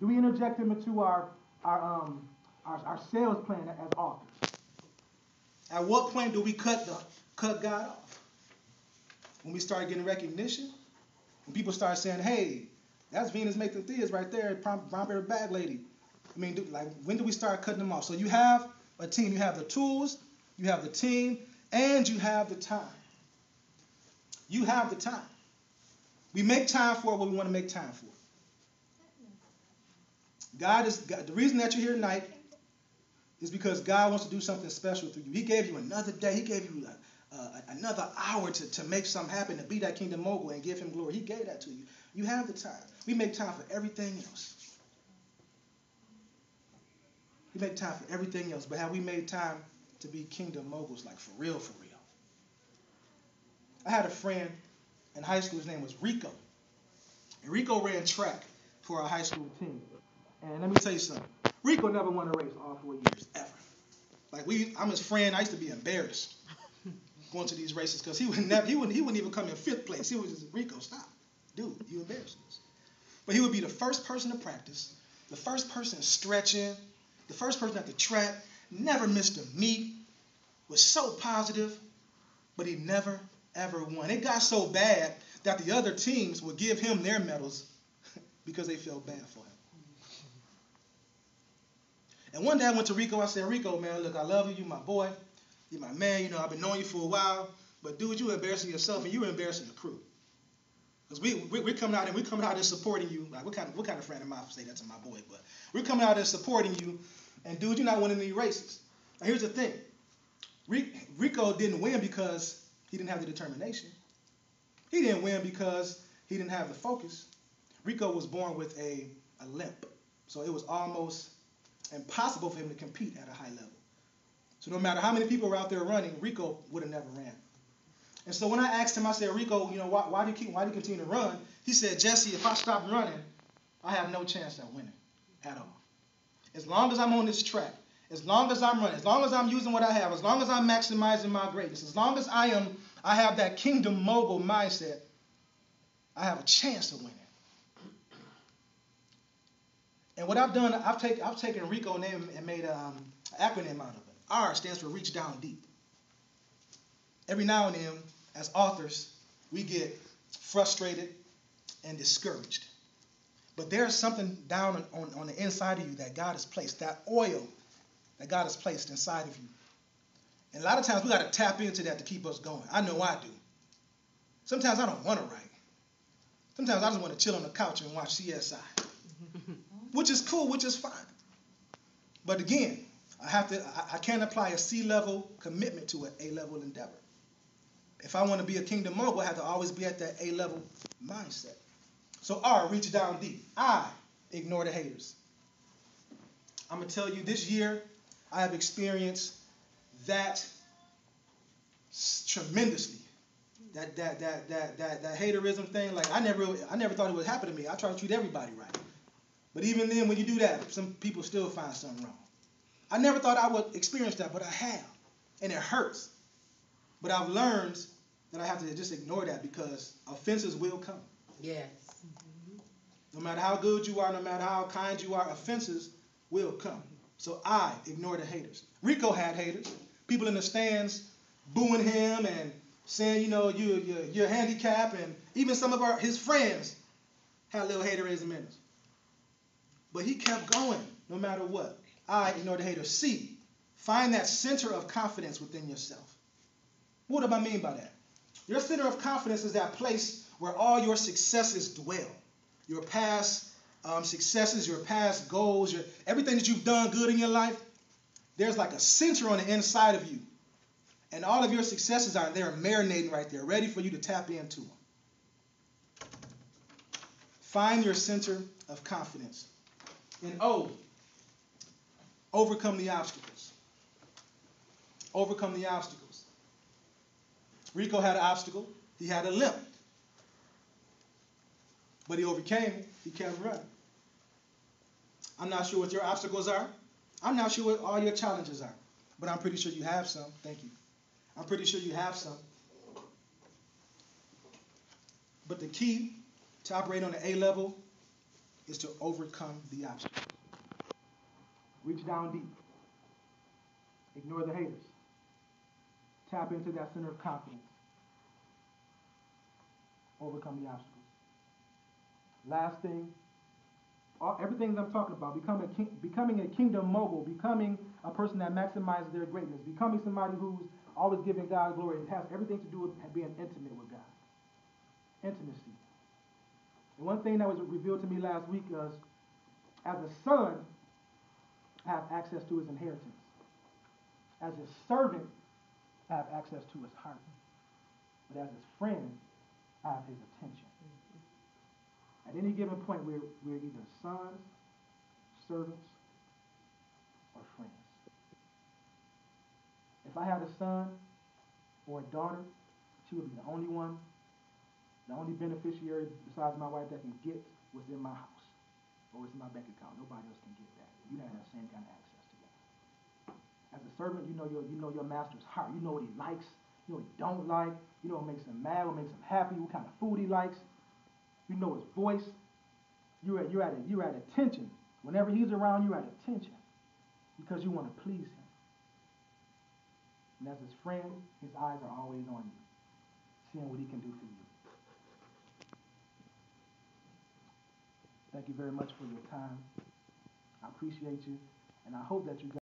Do we interject him into our our sales plan as authors? At what point do we cut God off? When we start getting recognition, when people start saying, "Hey, that's Venus Mason Thea's right there, Brown Bag Lady." I mean, like, when do we start cutting them off? So you have a team. You have the tools, you have the team, and you have the time. You have the time. We make time for what we want to make time for. The reason that you're here tonight is because God wants to do something special through you. He gave you another day. He gave you another hour to make something happen, to be that kingdom mogul and give him glory. He gave that to you. You have the time. We make time for everything else. We make time for everything else, but have we made time to be kingdom moguls, like for real, for real? I had a friend in high school. His name was Rico. And Rico ran track for our high school team. And let me tell you something. Rico never won a race all 4 years, ever. Like, I'm his friend. I used to be embarrassed going to these races because he wouldn't even come in 5th place. He was just, "Rico, stop. Dude, you embarrassing us." But he would be the first person to practice, the first person stretching, the first person at the track, never missed a meet, was so positive, but he never, ever won. It got so bad that the other teams would give him their medals because they felt bad for him. And one day I went to Rico. I said, "Rico, man, look, I love you. You're my boy. You're my man. You know, I've been knowing you for a while. But, dude, you're embarrassing yourself, and you're embarrassing the crew. Because we're coming out and supporting you. Like, what kind of friend am I to say that to my boy? But we're coming out and supporting you. And, dude, you're not winning any races." Now, here's the thing. Rico didn't win because he didn't have the determination. He didn't win because he didn't have the focus. Rico was born with a limp. So it was almost impossible for him to compete at a high level. So no matter how many people were out there running, Rico would have never ran. And so when I asked him, I said, "Rico, you know, why do you continue to run?" He said, "Jesse, if I stop running, I have no chance at winning at all. As long as I'm on this track, as long as I'm running, as long as I'm using what I have, as long as I'm maximizing my greatness, as long as I have that kingdom mogul mindset, I have a chance of winning." And what I've done, I've taken Rico's name and made an acronym out of it. R stands for reach down deep. Every now and then, as authors, we get frustrated and discouraged. But there's something down on the inside of you that God has placed, that oil that God has placed inside of you. And a lot of times we got to tap into that to keep us going. I know I do. Sometimes I don't want to write. Sometimes I just want to chill on the couch and watch CSI. Which is cool, which is fine. But again, I can't apply a C-level commitment to an A-level endeavor. If I want to be a kingdom mogul, I have to always be at that A-level mindset. So R, reach down deep. I, ignore the haters. I'm going to tell you, this year, I have experienced that tremendously. That haterism thing, like I never thought it would happen to me. I try to treat everybody right. But even then, when you do that, some people still find something wrong. I never thought I would experience that, but I have. And it hurts. But I've learned that I have to just ignore that because offenses will come. Yes. No matter how good you are, no matter how kind you are, offenses will come. So I ignore the haters. Rico had haters. People in the stands booing him and saying, you know, you're handicapped. And even some of his friends had little haterism in us. But he kept going no matter what. I ignore the haters. C, find that center of confidence within yourself. What do I mean by that? Your center of confidence is that place where all your successes dwell. Your past successes, your past goals, everything that you've done good in your life, there's like a center on the inside of you. And all of your successes are there marinating right there, ready for you to tap into them. Find your center of confidence. And O, overcome the obstacles. Overcome the obstacles. Rico had an obstacle. He had a limp. But he overcame it. He kept running. I'm not sure what your obstacles are. I'm not sure what all your challenges are. But I'm pretty sure you have some. Thank you. I'm pretty sure you have some. But the key to operate on the A level is to overcome the obstacle. Reach down deep. Ignore the haters. Tap into that center of confidence. Overcome the obstacles. Last thing, everything I'm talking about, becoming a kingdom mogul, becoming a person that maximizes their greatness, becoming somebody who's always giving God glory, it has everything to do with being intimate with God. Intimacy. And one thing that was revealed to me last week was, as a son, I have access to his inheritance. As his servant, I have access to his heart. But as his friend, I have his attention. At any given point, we're either sons, servants, or friends. If I had a son or a daughter, she would be the only one, the only beneficiary besides my wife that can get what's in my house or what's in my bank account. Nobody else can get that. You have that same kind of access to that. As a servant, you know your master's heart. You know what he likes, you know what he don't like, you know what makes him mad, what makes him happy, what kind of food he likes. You know his voice. You're at attention. Whenever he's around, you're at attention because you want to please him. And as his friend, his eyes are always on you, seeing what he can do for you. Thank you very much for your time. I appreciate you, and I hope that you guys